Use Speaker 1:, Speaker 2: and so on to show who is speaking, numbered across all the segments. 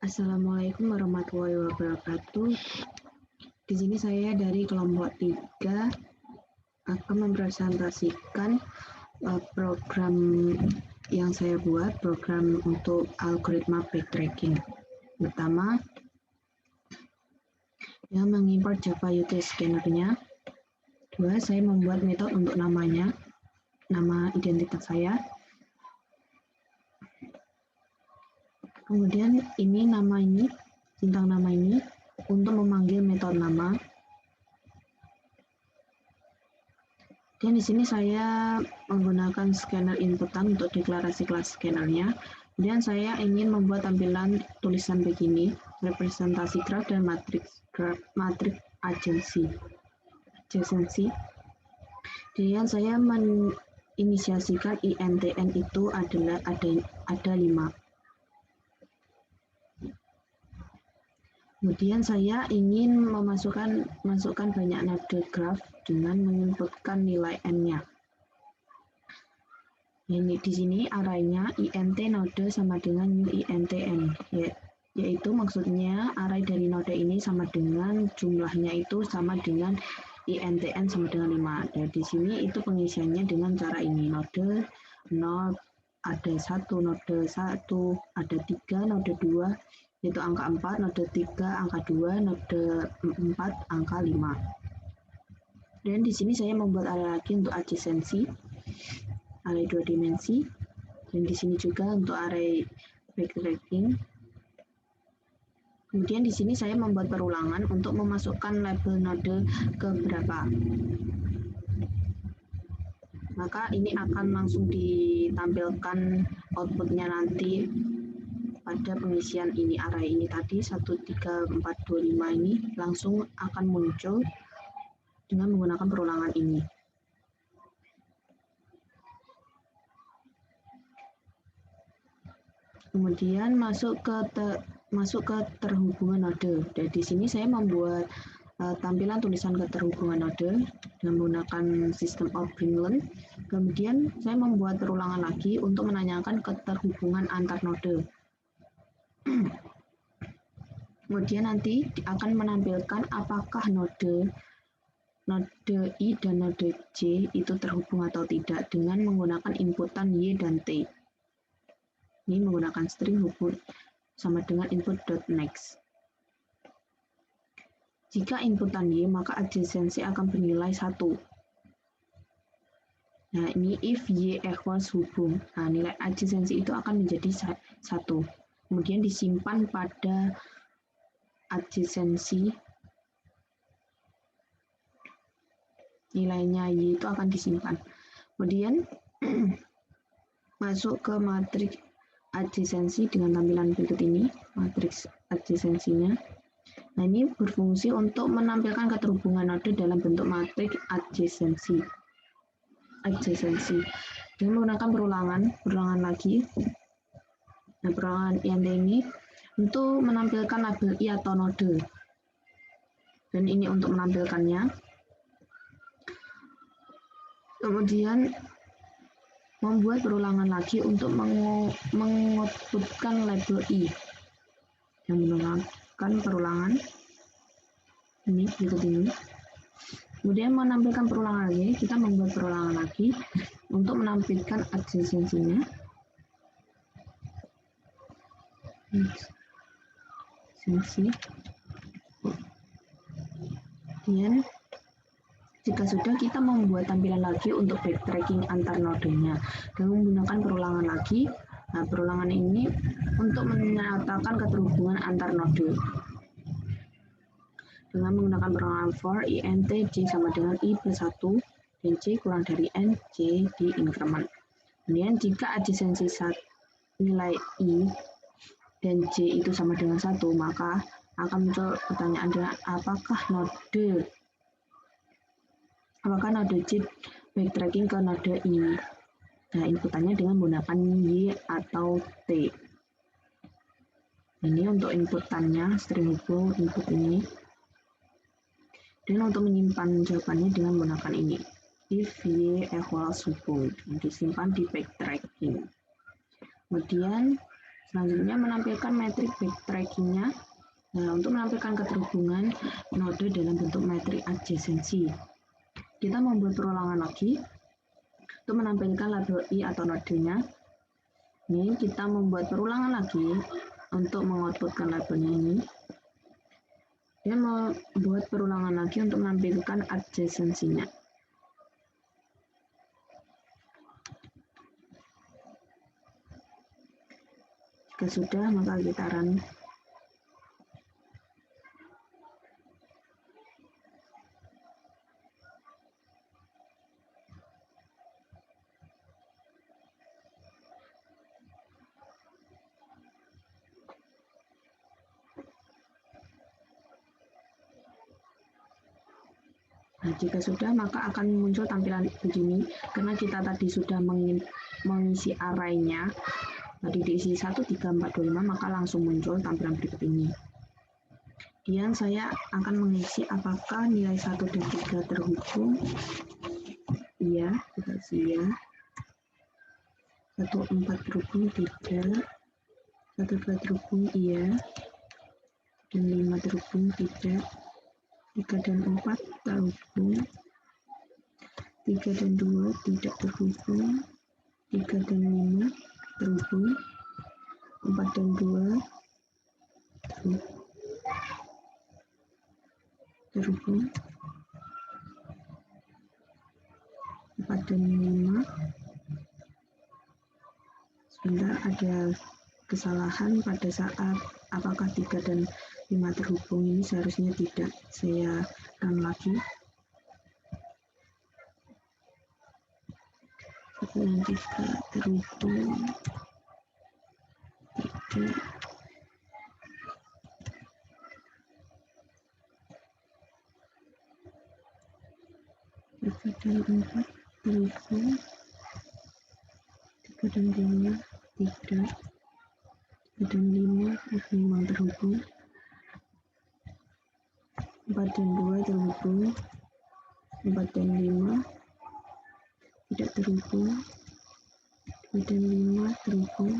Speaker 1: Assalamualaikum warahmatullahi wabarakatuh. Di sini saya dari kelompok 3 akan mempresentasikan program yang saya buat, program untuk algoritma backtracking. Pertama, yang mengimport Java Util Scanner-nya. 2, saya membuat metode untuk namanya, nama identitas saya. Kemudian ini nama ini, bintang nama ini untuk memanggil metode nama. Dan di sini saya menggunakan scanner inputan untuk deklarasi kelas scannernya. Dan saya ingin membuat tampilan tulisan begini, representasi graf dan matriks adjacency. Kemudian saya menginisiasikan INTN itu adalah ada 5. Kemudian saya ingin masukkan banyak node graf dengan menginputkan nilai n-nya. Ini di sini arraynya int node sama dengan new int n, yaitu maksudnya array dari node ini sama dengan jumlahnya itu sama dengan int n sama dengan 5. Dan di sini itu pengisiannya dengan cara ini, node 0 ada 1, node 1 ada 3, node 2 yaitu angka 4, node 3 angka 2, node 4 angka 5. Dan di sini saya membuat array lagi untuk adjacency, array 2 dimensi, dan di sini juga untuk array backtracking. Kemudian di sini saya membuat perulangan untuk memasukkan label node ke berapa. Maka ini akan langsung ditampilkan outputnya nanti pada pengisian ini, array ini tadi 1, 3, 4, 2, 5 ini langsung akan muncul dengan menggunakan perulangan ini. Kemudian masuk ke terhubungan node. Dan di sini saya membuat tampilan tulisan keterhubungan node dengan menggunakan sistem of Greenland. Kemudian saya membuat perulangan lagi untuk menanyakan keterhubungan antar node. Kemudian nanti akan menampilkan apakah node I dan node J itu terhubung atau tidak dengan menggunakan inputan Y dan T. Ini menggunakan string hubung sama dengan input.next. Jika inputan Y, maka adjacency akan bernilai 1. Nah, ini if Y equals hubung. Nah, nilai adjacency itu akan menjadi 1. Kemudian disimpan pada adjacency, nilainya Y itu akan disimpan. Kemudian masuk ke matriks adjacency dengan tampilan berikut ini, matriks adjacency-nya. Nah, ini berfungsi untuk menampilkan keterhubungan node dalam bentuk matriks adjacency. Dengan menggunakan perulangan lagi. Nah, perulangan INT ini untuk menampilkan label I atau node. Dan ini untuk menampilkannya. Kemudian membuat perulangan lagi untuk mengoutputkan label I. Yang menggunakan perulangan ini berikut ini. Kemudian menampilkan perulangan lagi, kita membuat perulangan lagi untuk menampilkan adjacency-nya. Kemudian jika sudah, kita membuat tampilan lagi untuk backtracking antar nodenya dengan menggunakan perulangan lagi. Nah, perulangan ini untuk menyatakan keterhubungan antar node dengan menggunakan perulangan for int j sama dengan I plus 1 dan j kurang dari n, j di increment. Kemudian jika adjacency nilai I dan j itu sama dengan 1, maka akan muncul pertanyaan adalah apakah node J backtracking ke node I. Nah, inputannya dengan menggunakan Y atau T. Ini untuk inputannya, string hubung input ini. Dan untuk menyimpan jawabannya dengan menggunakan ini, if Y equals hubung, disimpan di backtracking. Kemudian Selanjutnya menampilkan metrik backtrackingnya. Nah, untuk menampilkan keterhubungan node dalam bentuk metrik adjacency, kita membuat perulangan lagi untuk menampilkan label I atau nodenya. Ini kita membuat perulangan lagi untuk mengoutputkan labelnya ini. Dan membuat perulangan lagi untuk menampilkan adjacency-nya. Jika sudah, maka kita run. Nah, jika sudah, maka akan muncul tampilan begini, karena kita tadi sudah mengisi array-nya, tadi diisi 1, 3, 4, 2, 5, maka langsung muncul tampilan berikut ini. Kemudian saya akan mengisi apakah nilai 1 dan 3 terhubung. Iya, kita isi ya. 1, 4 terhubung, tidak. 1, 2 terhubung, iya. Dan 5 terhubung, tidak. 3 dan 4 terhubung, 3 dan 2 tidak terhubung, 3 dan 5 terhubung, 4 dan 2 terhubung, 4 dan 5. Sebentar, ada kesalahan pada saat apakah 3 dan 5 terhubung ini seharusnya tidak. Saya run lagi. 1 dan 3 terhubung, tidak. 3 dan 4 terhubung, 3 dan 5 tidak. 3 dan 5 memang terhubung, 4 dan 2 terhubung, 4 dan 5 tidak terhubung, 2 dan 5 terhubung.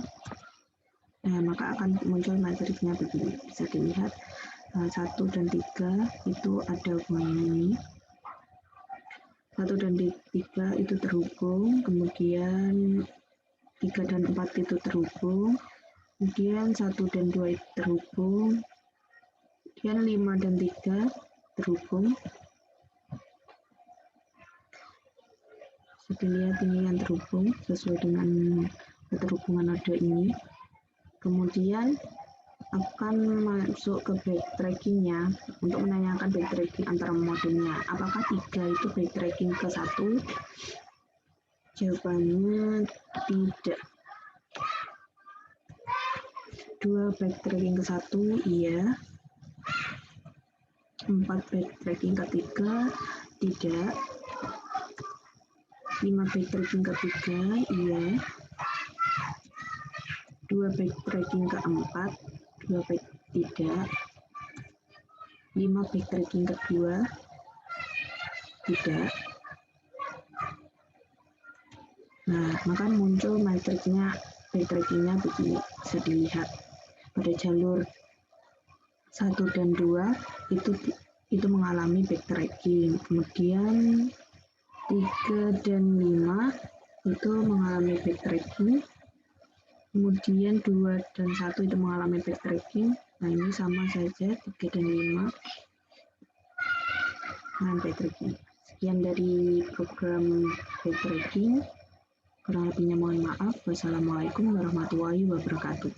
Speaker 1: Nah, maka akan muncul matriknya begini. Bisa dilihat 1 dan 3 itu ada hubungannya ini. 1 dan 3 itu terhubung, kemudian 3 dan 4 itu terhubung, kemudian 1 dan 2 itu terhubung, kemudian 5 dan 3 terhubung. Bisa dilihat ini yang terhubung sesuai dengan keterhubungan node ini. Kemudian akan masuk ke backtrackingnya untuk menanyakan backtracking antara modenya. Apakah 3 itu backtracking ke 1? Jawabannya tidak. 2 backtracking ke 1, iya. 4 backtracking ke 3, tidak. 5 backtracking ke 3, iya. 2 backtracking ke 4, 2 tidak. 5 backtracking ke 2, tidak. Nah, maka muncul matriknya, backtrackingnya begini. Bisa dilihat pada jalur 1 dan 2 itu mengalami backtracking. Kemudian 3 dan 5 itu mengalami backtracking. Kemudian 2 dan 1 itu mengalami backtracking. Nah, ini sama saja 3 dan 5 dengan backtracking. Sekian dari program backtracking. Kurang lebihnya mohon maaf. Wassalamualaikum warahmatullahi wabarakatuh.